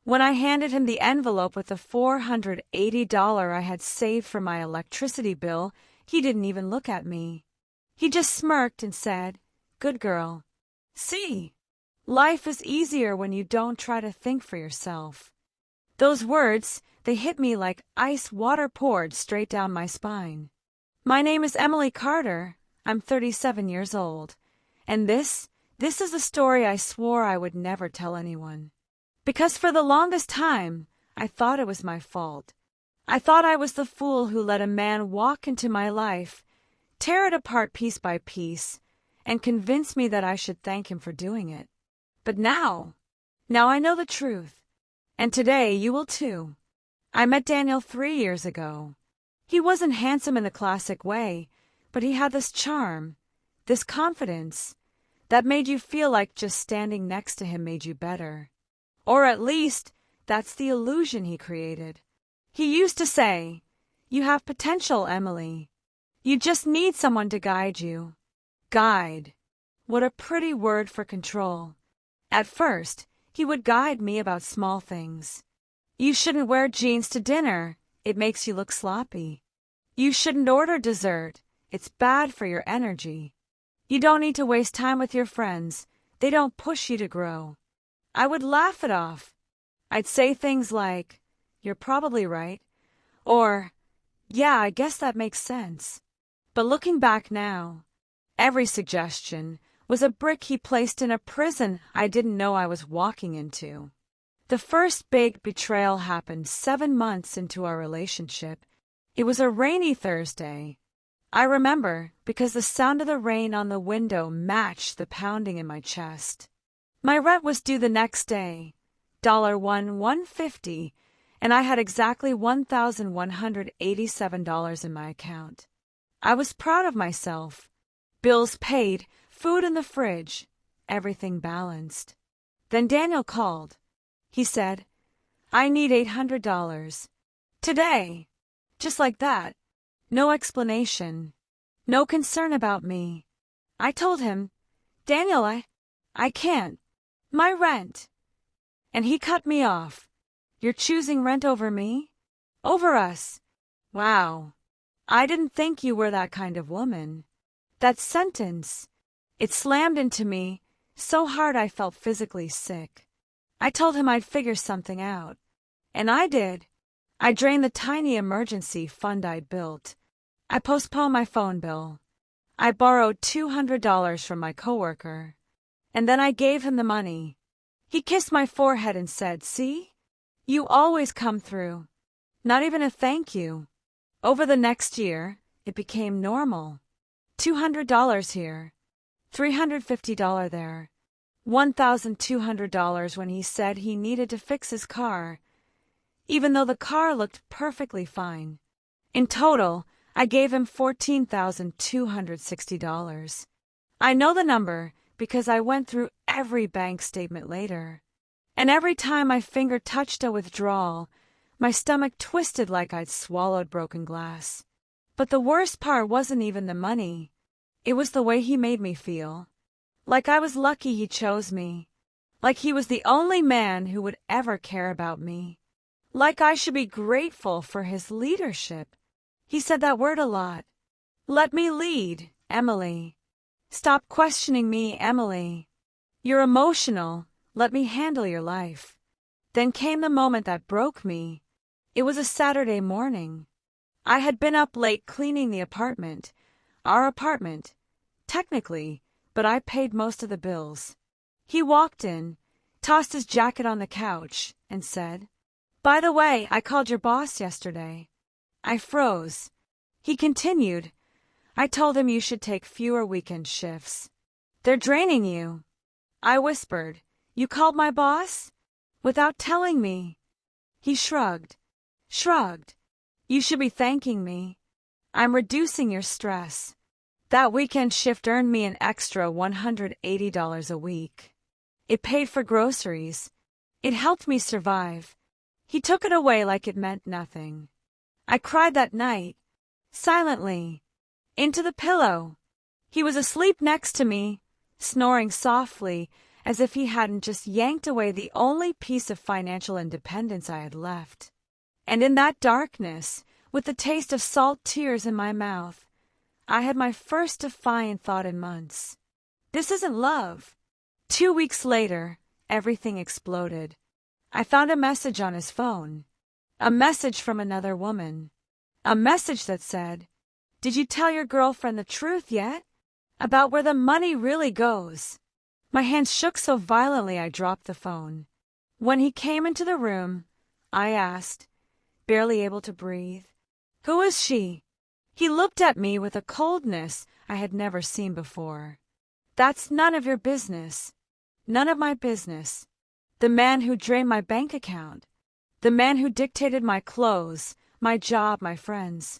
When I handed him the envelope with the $480 I had saved for my electricity bill, he didn't even look at me. He just smirked and said, "Good girl. See, life is easier when you don't try to think for yourself." Those words, they hit me like ice water poured straight down my spine. My name is Emily Carter. I'm 37 years old. And this is a story I swore I would never tell anyone. Because for the longest time, I thought it was my fault. I thought I was the fool who let a man walk into my life, tear it apart piece by piece, and convince me that I should thank him for doing it. But now I know the truth. And today you will too. I met Daniel 3 years ago. He wasn't handsome in the classic way, but he had this charm, this confidence, that made you feel like just standing next to him made you better. Or at least, that's the illusion he created. He used to say, "You have potential, Emily. You just need someone to guide you." Guide. What a pretty word for control. At first, he would guide me about small things. You shouldn't wear jeans to dinner. It makes you look sloppy. You shouldn't order dessert. It's bad for your energy. You don't need to waste time with your friends. They don't push you to grow. I would laugh it off. I'd say things like, "You're probably right," or, "Yeah, I guess that makes sense." But looking back now, every suggestion was a brick he placed in a prison I didn't know I was walking into. The first big betrayal happened 7 months into our relationship. It was a rainy Thursday. I remember because the sound of the rain on the window matched the pounding in my chest. My rent was due the next day, $150, and I had exactly $1,187 in my account. I was proud of myself. Bills paid, food in the fridge, everything balanced. Then Daniel called. He said, "I need $800. Today." Just like that. No explanation. No concern about me. I told him, "Daniel, I can't. My rent." And he cut me off. "You're choosing rent over me? Over us? Wow. I didn't think you were that kind of woman." That sentence, it slammed into me so hard I felt physically sick. I told him I'd figure something out. And I did. I drained the tiny emergency fund I'd built. I postponed my phone bill. I borrowed $200 from my coworker. And then I gave him the money. He kissed my forehead and said, "See? You always come through. Not even a thank you." Over the next year, it became normal. $200 here, $350 there, $1,200 when he said he needed to fix his car, even though the car looked perfectly fine. In total, I gave him $14,260. I know the number because I went through every bank statement later. And every time my finger touched a withdrawal, my stomach twisted like I'd swallowed broken glass. But the worst part wasn't even the money. It was the way he made me feel. Like I was lucky he chose me. Like he was the only man who would ever care about me. Like I should be grateful for his leadership. He said that word a lot. "Let me lead, Emily. Stop questioning me, Emily. You're emotional. Let me handle your life." Then came the moment that broke me. It was a Saturday morning. I had been up late cleaning the apartment. Our apartment, technically, but I paid most of the bills. He walked in, tossed his jacket on the couch, and said, "By the way, I called your boss yesterday." I froze. He continued, "I told him you should take fewer weekend shifts. They're draining you." I whispered, "You called my boss? Without telling me?" He shrugged. "You should be thanking me. I'm reducing your stress. That weekend shift earned me an extra $180 a week. It paid for groceries. It helped me survive." He took it away like it meant nothing. I cried that night, silently, into the pillow. He was asleep next to me, snoring softly, as if he hadn't just yanked away the only piece of financial independence I had left. And in that darkness, with the taste of salt tears in my mouth, I had my first defiant thought in months. This isn't love. 2 weeks later, everything exploded. I found a message on his phone. A message from another woman. A message that said, "Did you tell your girlfriend the truth yet? About where the money really goes?" My hands shook so violently I dropped the phone. When he came into the room, I asked, barely able to breathe, "Who is she?" He looked at me with a coldness I had never seen before. "That's none of your business." None of my business. The man who drained my bank account. The man who dictated my clothes, my job, my friends.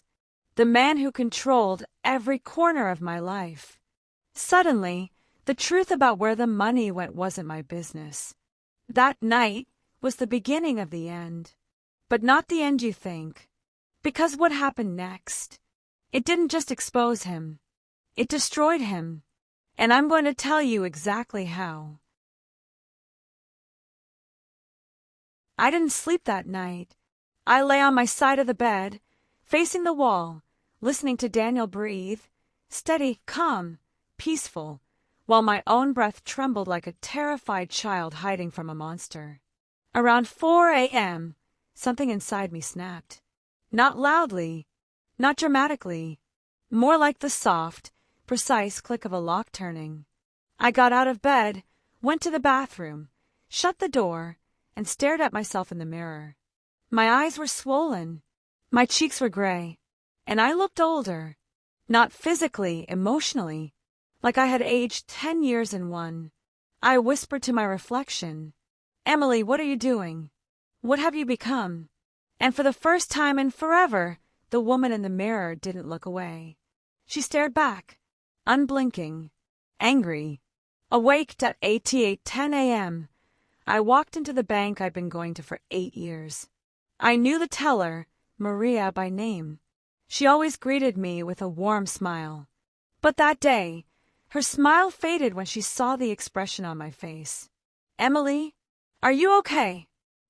The man who controlled every corner of my life. Suddenly, the truth about where the money went wasn't my business. That night was the beginning of the end. But not the end you think. Because what happened next? It didn't just expose him. It destroyed him. And I'm going to tell you exactly how. I didn't sleep that night. I lay on my side of the bed, facing the wall, listening to Daniel breathe, steady, calm, peaceful, while my own breath trembled like a terrified child hiding from a monster. Around 4 a.m., something inside me snapped. Not loudly, not dramatically, more like the soft, precise click of a lock turning. I got out of bed, went to the bathroom, shut the door, and stared at myself in the mirror. My eyes were swollen, my cheeks were gray, and I looked older. Not physically, emotionally, like I had aged 10 years in one. I whispered to my reflection, "Emily, what are you doing? What have you become?" And for the first time in forever, the woman in the mirror didn't look away. She stared back, unblinking, angry. Awaked at 10 a.m., I walked into the bank I'd been going to for 8 years. I knew the teller, Maria, by name. She always greeted me with a warm smile. But that day, her smile faded when she saw the expression on my face. "Emily, are you okay?"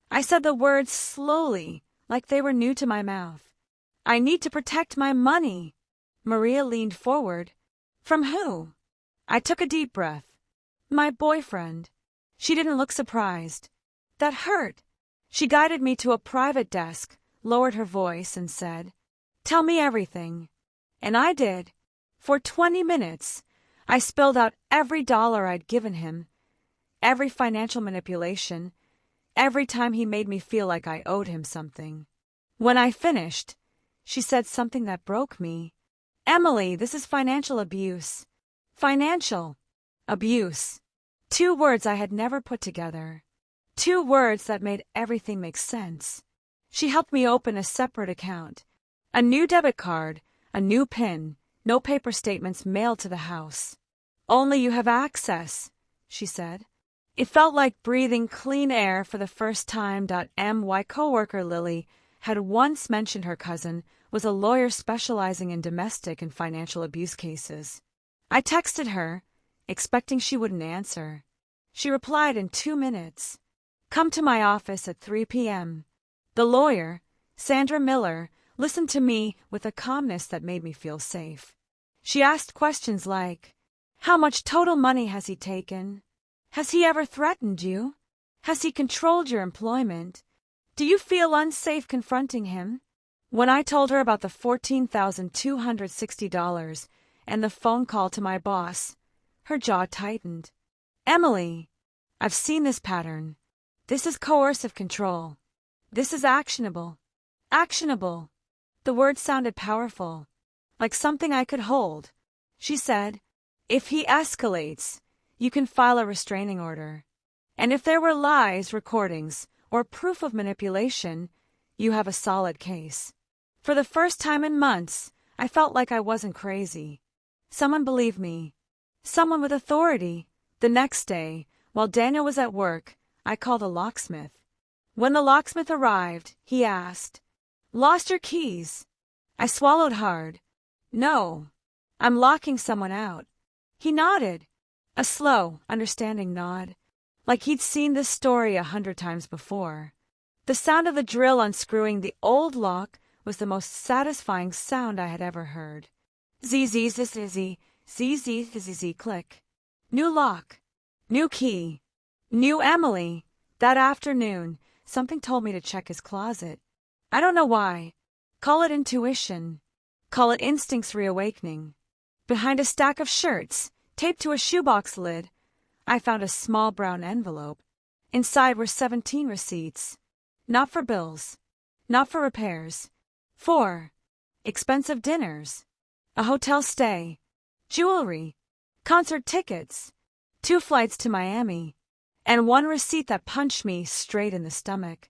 I said the words slowly, like they were new to my mouth. "I need to protect my money." Maria leaned forward. "From who?" I took a deep breath. "My boyfriend." She didn't look surprised. That hurt. She guided me to a private desk, lowered her voice, and said, "Tell me everything." And I did. For 20 minutes, I spilled out every dollar I'd given him, every financial manipulation, every time he made me feel like I owed him something. When I finished, she said something that broke me. "Emily, this is financial abuse." Financial abuse. 2 words I had never put together. 2 words that made everything make sense. She helped me open a separate account. A new debit card, a new PIN, no paper statements mailed to the house. "Only you have access," she said. It felt like breathing clean air for the first time. My coworker Lily had once mentioned her cousin was a lawyer specializing in domestic and financial abuse cases. I texted her, expecting she wouldn't answer. She replied in 2 minutes. "Come to my office at 3 p.m. The lawyer, Sandra Miller, listened to me with a calmness that made me feel safe. She asked questions like, "How much total money has he taken? Has he ever threatened you? Has he controlled your employment? Do you feel unsafe confronting him?" When I told her about the $14,260 and the phone call to my boss, her jaw tightened. "Emily, I've seen this pattern. This is coercive control. This is actionable." Actionable. The word sounded powerful, like something I could hold. She said, "If he escalates, you can file a restraining order. And if there were lies, recordings, or proof of manipulation, you have a solid case." For the first time in months, I felt like I wasn't crazy. Someone believed me. Someone with authority. The next day, while Daniel was at work, I called a locksmith. When the locksmith arrived, he asked, "Lost your keys?" I swallowed hard. "No, I'm locking someone out." He nodded, a slow, understanding nod. like he'd seen this story 100 times before. The sound of the drill unscrewing the old lock was the most satisfying sound I had ever heard. Zzz, click. New lock. New key. New Emily. That afternoon, something told me to check his closet. I don't know why. Call it intuition. Call it instincts reawakening. Behind a stack of shirts, taped to a shoebox lid, I found a small brown envelope. Inside were 17 receipts. Not for bills. Not for repairs. For expensive dinners. A hotel stay. Jewelry. Concert tickets. 2 flights to Miami. And 1 receipt that punched me straight in the stomach.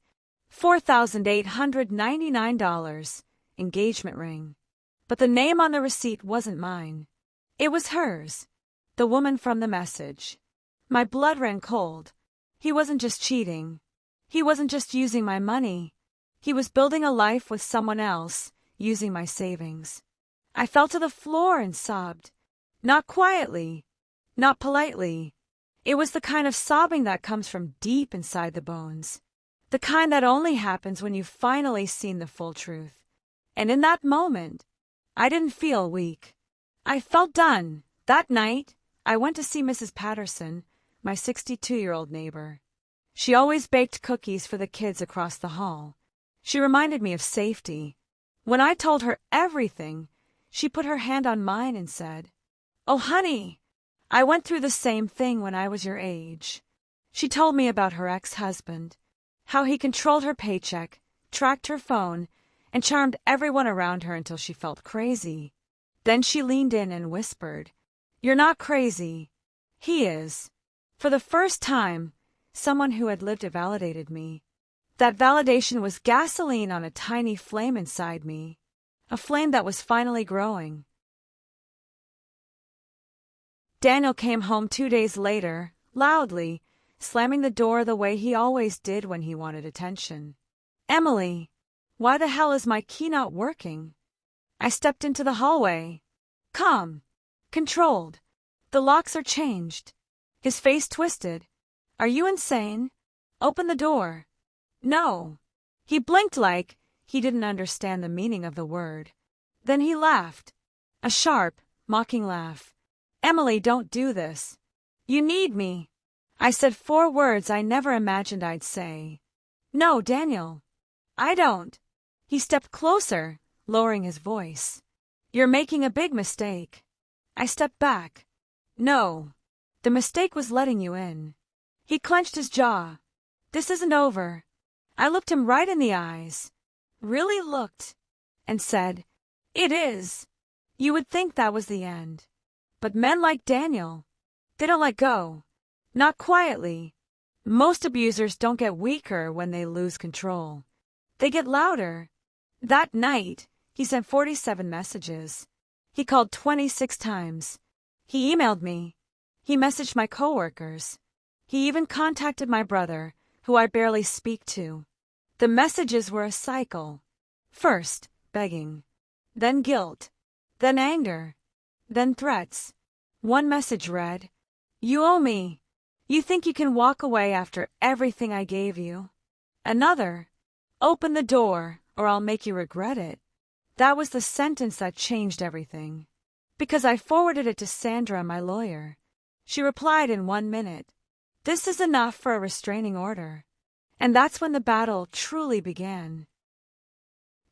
$4,899. Engagement ring. But the name on the receipt wasn't mine. It was hers. The woman from the message. My blood ran cold. He wasn't just cheating. He wasn't just using my money. He was building a life with someone else, using my savings. I fell to the floor and sobbed. Not quietly. Not politely. It was the kind of sobbing that comes from deep inside the bones. The kind that only happens when you've finally seen the full truth. And in that moment, I didn't feel weak. I felt done. That night, I went to see Mrs. Patterson, my 62-year-old neighbor. She always baked cookies for the kids across the hall. She reminded me of safety. When I told her everything, she put her hand on mine and said, "Oh, honey, I went through the same thing when I was your age." She told me about her ex-husband, how he controlled her paycheck, tracked her phone, and charmed everyone around her until she felt crazy. Then she leaned in and whispered, "You're not crazy. He is." For the first time, someone who had lived it validated me. That validation was gasoline on a tiny flame inside me, a flame that was finally growing. Daniel came home 2 days later, loudly, slamming the door the way he always did when he wanted attention. "Emily, why the hell is my key not working?" I stepped into the hallway. Calm. Controlled. The locks are changed. His face twisted. "Are you insane? Open the door." "No." He blinked like he didn't understand the meaning of the word. Then he laughed. A sharp, mocking laugh. "Emily, don't do this. You need me." I said 4 words I never imagined I'd say. "No, Daniel. I don't." He stepped closer, lowering his voice. "You're making a big mistake." I stepped back. "No. The mistake was letting you in." He clenched his jaw. "This isn't over." I looked him right in the eyes. Really looked. And said, "It is." You would think that was the end. But men like Daniel, they don't let go. Not quietly. Most abusers don't get weaker when they lose control. They get louder. That night, he sent 47 messages. He called 26 times. He emailed me. He messaged my coworkers. He even contacted my brother, who I barely speak to. The messages were a cycle. First, begging. Then guilt. Then anger. Then threats. One message read, "You owe me. You think you can walk away after everything I gave you." Another, "Open the door, or I'll make you regret it." That was the sentence that changed everything. Because I forwarded it to Sandra, my lawyer. She replied in 1 minute, "This is enough for a restraining order." And that's when the battle truly began.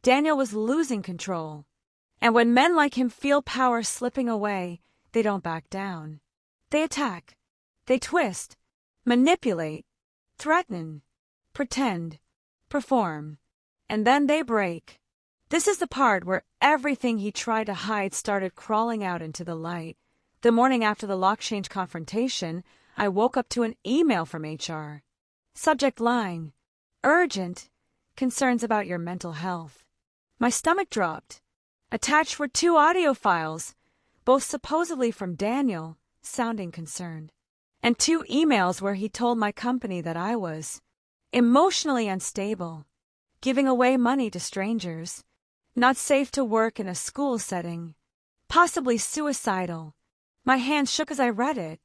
Daniel was losing control. And when men like him feel power slipping away, they don't back down. They attack. They twist. Manipulate. Threaten. Pretend. Perform. And then they break. This is the part where everything he tried to hide started crawling out into the light. The morning after the lock change confrontation, I woke up to an email from HR. Subject line, "Urgent. Concerns about your mental health." My stomach dropped. Attached were 2 audio files, both supposedly from Daniel, sounding concerned, and 2 emails where he told my company that I was emotionally unstable, giving away money to strangers, not safe to work in a school setting, possibly suicidal. My hands shook as I read it.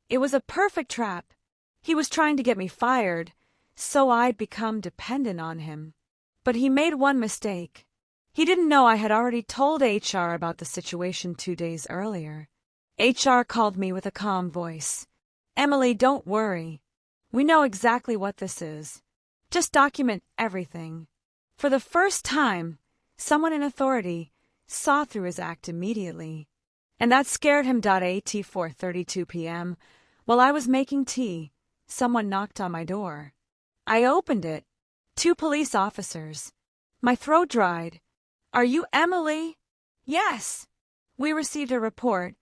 It was a perfect trap. He was trying to get me fired, so I'd become dependent on him. But he made one mistake. He didn't know I had already told HR about the situation 2 days earlier. HR called me with a calm voice. "Emily, don't worry. We know exactly what this is. Just document everything." For the first time, someone in authority saw through his act immediately. And that scared him. At 4:32 p.m., while I was making tea, someone knocked on my door. I opened it. 2 police officers. My throat dried. "Are you Emily?" "Yes." "We received a report.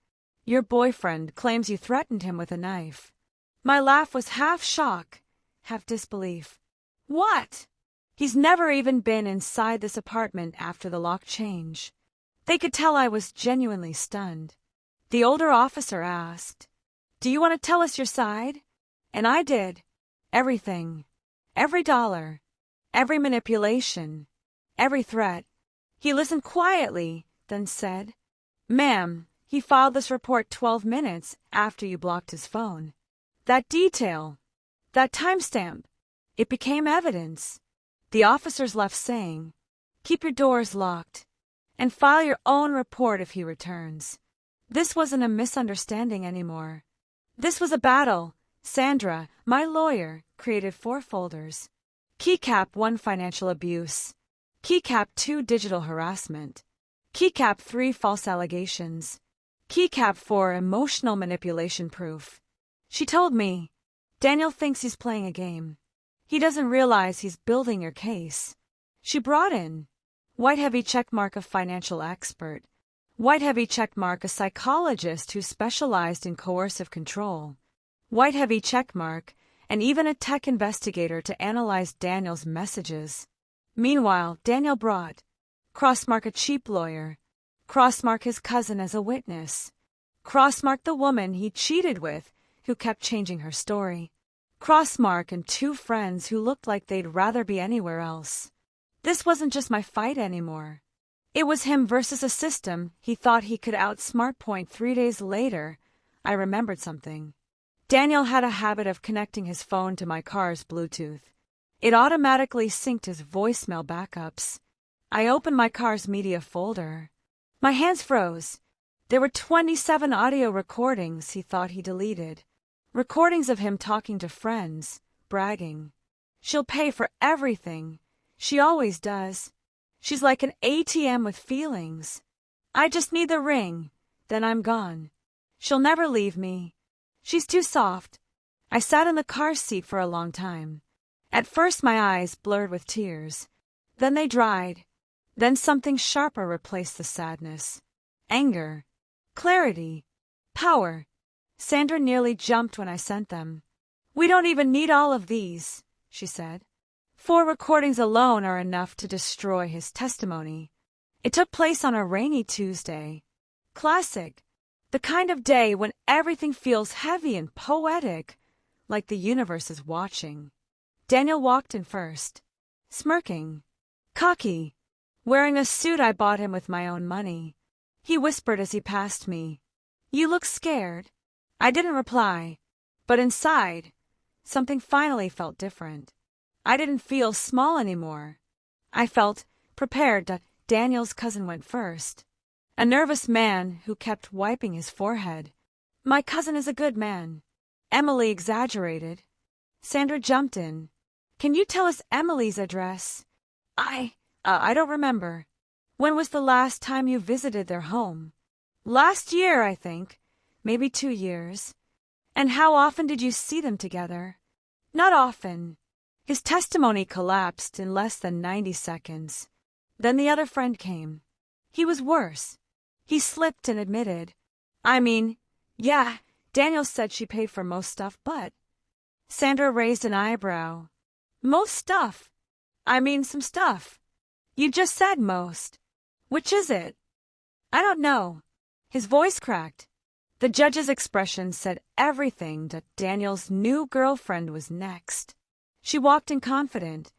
Your boyfriend claims you threatened him with a knife." My laugh was half shock, half disbelief. "What?" "He's never even been inside this apartment after the lock change." They could tell I was genuinely stunned. The older officer asked, "Do you want to tell us your side?" And I did. Everything. Every dollar. Every manipulation. Every threat. He listened quietly, then said, "Ma'am, he filed this report 12 minutes after you blocked his phone. That detail, that timestamp, it became evidence." The officers left saying, "Keep your doors locked and file your own report if he returns." This wasn't a misunderstanding anymore. This was a battle. Sandra, my lawyer, created 4 folders. Keycap 1, financial abuse. Keycap 2, digital harassment. Keycap 3, false allegations. Keycap 4, emotional manipulation proof. She told me, "Daniel thinks he's playing a game. He doesn't realize he's building your case." She brought in white heavy checkmark, a financial expert. White heavy checkmark, a psychologist who specialized in coercive control. White heavy checkmark, and even a tech investigator to analyze Daniel's messages. Meanwhile, Daniel brought crossmark, a cheap lawyer. Crossmark, his cousin as a witness. Crossmark, the woman he cheated with, who kept changing her story. Crossmark, and 2 friends who looked like they'd rather be anywhere else. This wasn't just my fight anymore. It was him versus a system he thought he could outsmart. 3 days later, I remembered something. Daniel had a habit of connecting his phone to my car's Bluetooth. It automatically synced his voicemail backups. I opened my car's media folder. My hands froze. There were 27 audio recordings he thought he deleted. Recordings of him talking to friends, bragging. "She'll pay for everything. She always does. She's like an ATM with feelings. I just need the ring, then I'm gone. She'll never leave me. She's too soft." I sat in the car seat for a long time. At first my eyes blurred with tears. Then they dried. Then something sharper replaced the sadness. Anger. Clarity. Power. Sandra nearly jumped when I sent them. "We don't even need all of these," she said. 4 recordings alone are enough to destroy his testimony. It took place on a rainy Tuesday. Classic. The kind of day when everything feels heavy and poetic, like the universe is watching. Daniel walked in first, smirking, cocky, wearing a suit I bought him with my own money. He whispered as he passed me, "You look scared." I didn't reply, but inside, something finally felt different. I didn't feel small anymore. I felt prepared. Daniel's cousin went first. A nervous man who kept wiping his forehead. "My cousin is a good man." Emily exaggerated. Sandra jumped in. "Can you tell us Emily's address?" I don't remember." "When was the last time you visited their home?" "Last year, I think. Maybe 2 years." "And how often did you see them together?" "Not often." His testimony collapsed in less than 90 seconds. Then the other friend came. He was worse. He slipped and admitted, "Yeah, Daniel said she paid for most stuff, but..." Sandra raised an eyebrow. "Most stuff? Some stuff. You just said most. Which is it?" "I don't know." His voice cracked. The judge's expression said everything. That Daniel's new girlfriend was next. She walked in confident,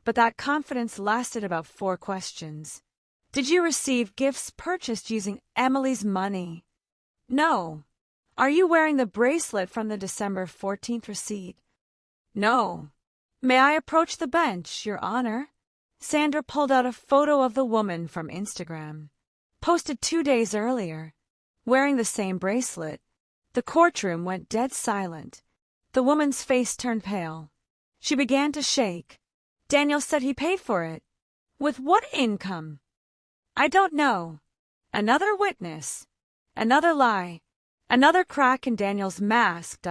but that confidence lasted about 4 questions. "Did you receive gifts purchased using Emily's money?" "No." "Are you wearing the bracelet from the December 14th receipt?" No. May I approach the bench, Your Honor? Sandra pulled out a photo of the woman from Instagram, posted 2 days earlier, wearing the same bracelet. The courtroom went dead silent. The woman's face turned pale. She began to shake. Daniel said he paid for it. With what income? I don't know. Another witness. Another lie. Another crack in Daniel's mask.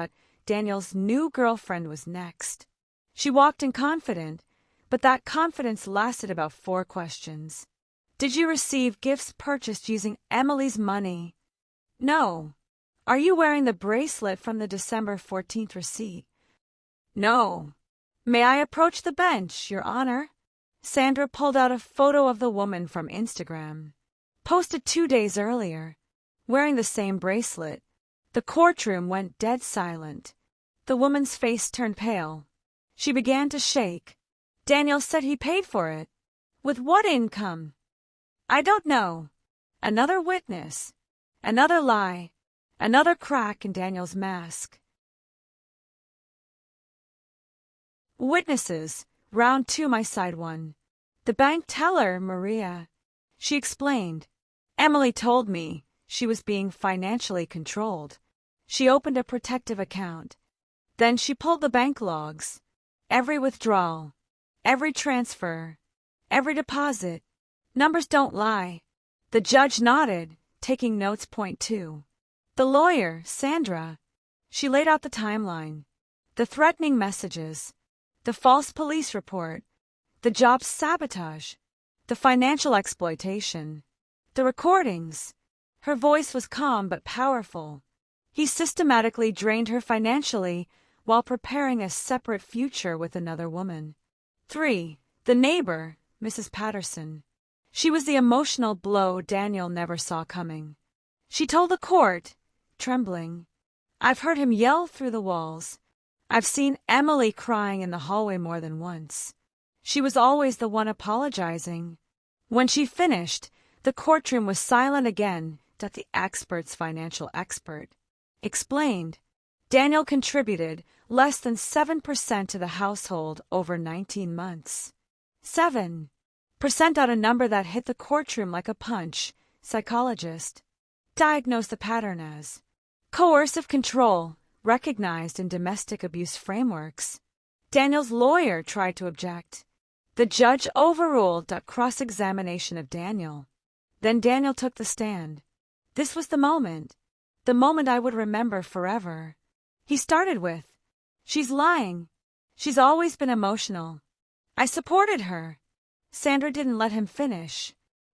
Daniel's new girlfriend was next. She walked in confident, but that confidence lasted about 4 questions. Did you receive gifts purchased using Emily's money? No. Are you wearing the bracelet from the December 14th receipt? No. May I approach the bench, Your Honor? Sandra pulled out a photo of the woman from Instagram, posted 2 days earlier, wearing the same bracelet. The courtroom went dead silent. The woman's face turned pale. She began to shake. Daniel said he paid for it. With what income? I don't know. Another witness. Another lie. Another crack in Daniel's mask. Witnesses. Round 2, my side 1. The bank teller, Maria. She explained. Emily told me she was being financially controlled. She opened a protective account. Then she pulled the bank logs. Every withdrawal. Every transfer. Every deposit. Numbers don't lie. The judge nodded, taking notes. Point 2. The lawyer, Sandra. She laid out the timeline. The threatening messages. The false police report. The job sabotage. The financial exploitation. The recordings. Her voice was calm but powerful. He systematically drained her financially while preparing a separate future with another woman. 3. The neighbor, Mrs. Patterson. She was the emotional blow Daniel never saw coming. She told the court, trembling, I've heard him yell through the walls. I've seen Emily crying in the hallway more than once. She was always the one apologizing. When she finished, the courtroom was silent again. The expert's financial expert explained. Daniel contributed less than 7% to the household over 19 months. 7% a number that hit the courtroom like a punch. Psychologist diagnosed the pattern as coercive control, recognized in domestic abuse frameworks. Daniel's lawyer tried to object. The judge overruled cross-examination of Daniel. Then Daniel took the stand. This was the moment I would remember forever. He started with, she's lying. She's always been emotional. I supported her. Sandra didn't let him finish.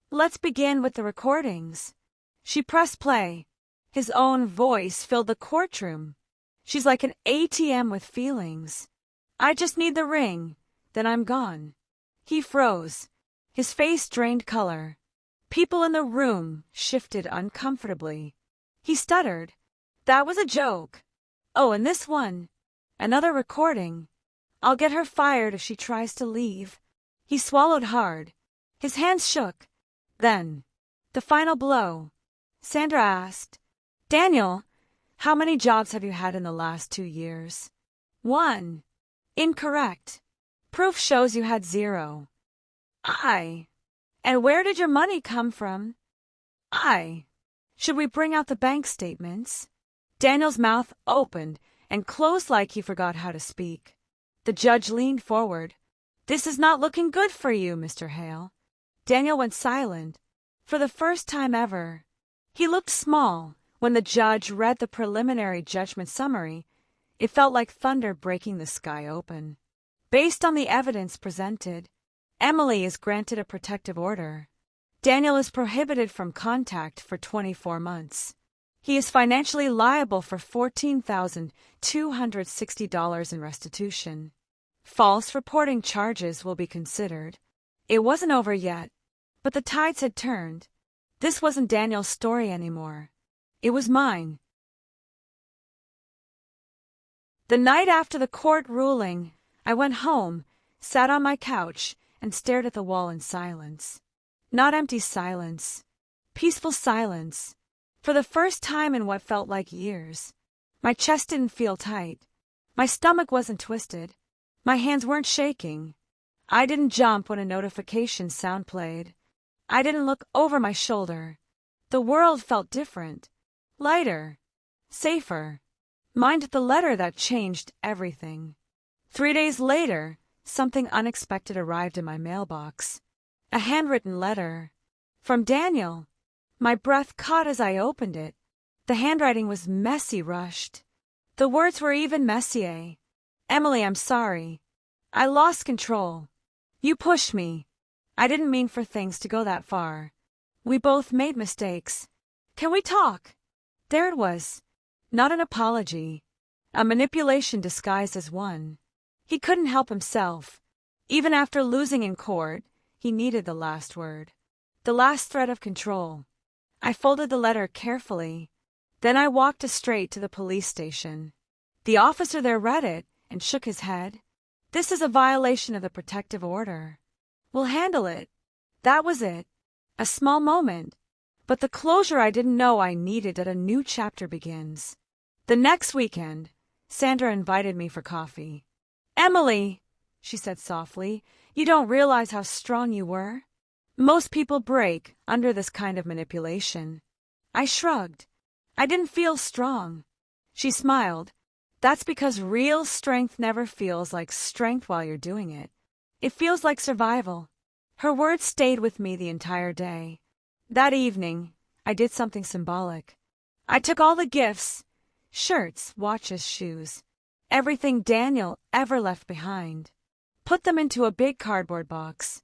Let's begin with the recordings. She pressed play. His own voice filled the courtroom. She's like an ATM with feelings. I just need the ring, then I'm gone. He froze. His face drained color. People in the room shifted uncomfortably. He stuttered. That was a joke. Oh, and this one. Another recording. I'll get her fired if she tries to leave. He swallowed hard. His hands shook. Then, the final blow. Sandra asked, Daniel, how many jobs have you had in the last 2 years? 1. Incorrect. Proof shows you had 0. And where did your money come from? Should we bring out the bank statements? Daniel's mouth opened and closed like he forgot how to speak. The judge leaned forward. This is not looking good for you, Mr. Hale. Daniel went silent. For the first time ever. He looked small. When the judge read the preliminary judgment summary, it felt like thunder breaking the sky open. Based on the evidence presented, Emily is granted a protective order. Daniel is prohibited from contact for 24 months. He is financially liable for $14,260 in restitution. False reporting charges will be considered. It wasn't over yet, but the tides had turned. This wasn't Daniel's story anymore. It was mine. The night after the court ruling, I went home, sat on my couch, and stared at the wall in silence. Not empty silence. Peaceful silence. For the first time in what felt like years. My chest didn't feel tight. My stomach wasn't twisted. My hands weren't shaking. I didn't jump when a notification sound played. I didn't look over my shoulder. The world felt different. Lighter. Safer. Mind the letter that changed everything. 3 days later, something unexpected arrived in my mailbox. A handwritten letter. From Daniel. My breath caught as I opened it. The handwriting was messy, rushed. The words were even messier. Emily, I'm sorry. I lost control. You pushed me. I didn't mean for things to go that far. We both made mistakes. Can we talk? There it was. Not an apology. A manipulation disguised as one. He couldn't help himself. Even after losing in court, he needed the last word. The last thread of control. I folded the letter carefully. Then I walked straight to the police station. The officer there read it and shook his head. This is a violation of the protective order. We'll handle it. That was it. A small moment. But the closure I didn't know I needed that a new chapter begins. The next weekend, Sandra invited me for coffee. Emily, she said softly, you don't realize how strong you were? Most people break under this kind of manipulation. I shrugged. I didn't feel strong. She smiled. That's because real strength never feels like strength while you're doing it. It feels like survival. Her words stayed with me the entire day. That evening, I did something symbolic. I took all the gifts, shirts, watches, shoes, everything Daniel ever left behind, put them into a big cardboard box,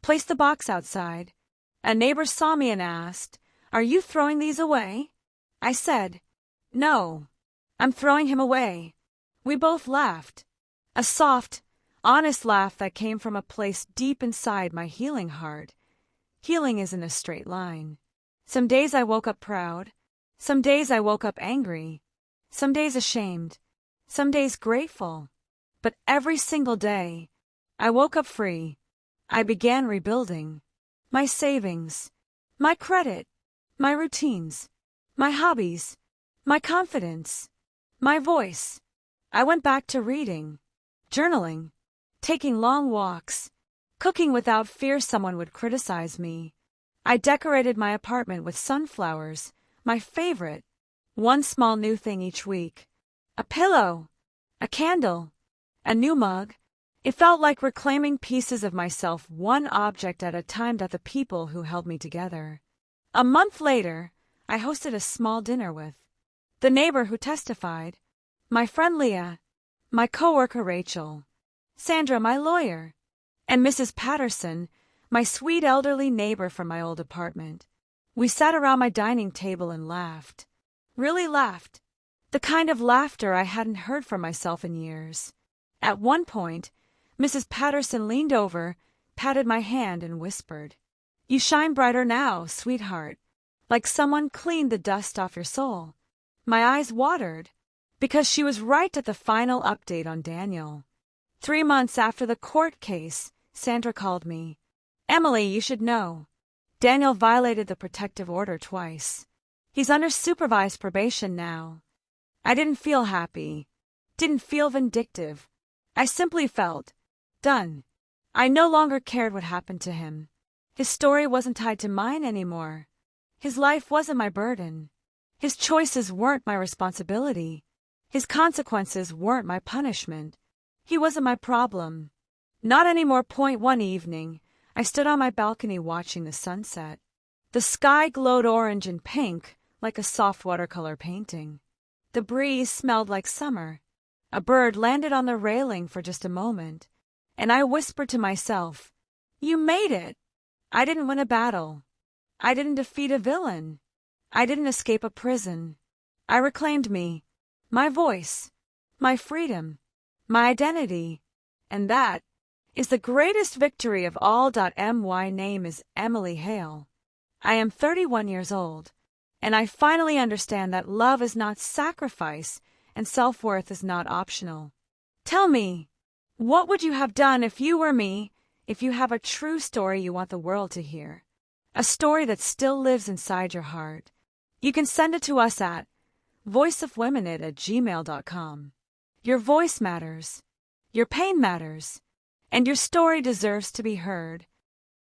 placed the box outside. A neighbor saw me and asked, "Are you throwing these away?" I said, "No, I'm throwing him away." We both laughed. A soft, honest laugh that came from a place deep inside my healing heart. Healing isn't a straight line. Some days I woke up proud. Some days I woke up angry. Some days ashamed. Some days grateful. But every single day, I woke up free. I began rebuilding. My savings, my credit, my routines, my hobbies, my confidence, my voice. I went back to reading, journaling, taking long walks, cooking without fear someone would criticize me. I decorated my apartment with sunflowers, my favorite, one small new thing each week. A pillow, a candle, a new mug. It felt like reclaiming pieces of myself one object at a time that the people who held me together. A month later, I hosted a small dinner with the neighbor who testified, my friend Leah, my coworker Rachel, Sandra, my lawyer, and Mrs. Patterson, my sweet elderly neighbor from my old apartment. We sat around my dining table and laughed. Really laughed. The kind of laughter I hadn't heard from myself in years. At one point, Mrs. Patterson leaned over, patted my hand, and whispered, "You shine brighter now, sweetheart, like someone cleaned the dust off your soul." My eyes watered, because she was right at the final update on Daniel. 3 months after the court case, Sandra called me. "Emily, you should know. Daniel violated the protective order twice. He's under supervised probation now." I didn't feel happy, didn't feel vindictive. I simply felt done. I no longer cared what happened to him. His story wasn't tied to mine anymore. His life wasn't my burden. His choices weren't my responsibility. His consequences weren't my punishment. He wasn't my problem. Not anymore. One evening, I stood on my balcony watching the sunset. The sky glowed orange and pink like a soft watercolor painting. The breeze smelled like summer. A bird landed on the railing for just a moment, and I whispered to myself, "You made it." I didn't win a battle. I didn't defeat a villain. I didn't escape a prison. I reclaimed me, my voice, my freedom, my identity, and that is the greatest victory of all. My name is Emily Hale. I am 31 years old, and I finally understand that love is not sacrifice and self-worth is not optional. Tell me, what would you have done if you were me, if you have a true story you want the world to hear? A story that still lives inside your heart. You can send it to us at voiceofwomenit@gmail.com. Your voice matters. Your pain matters. And your story deserves to be heard.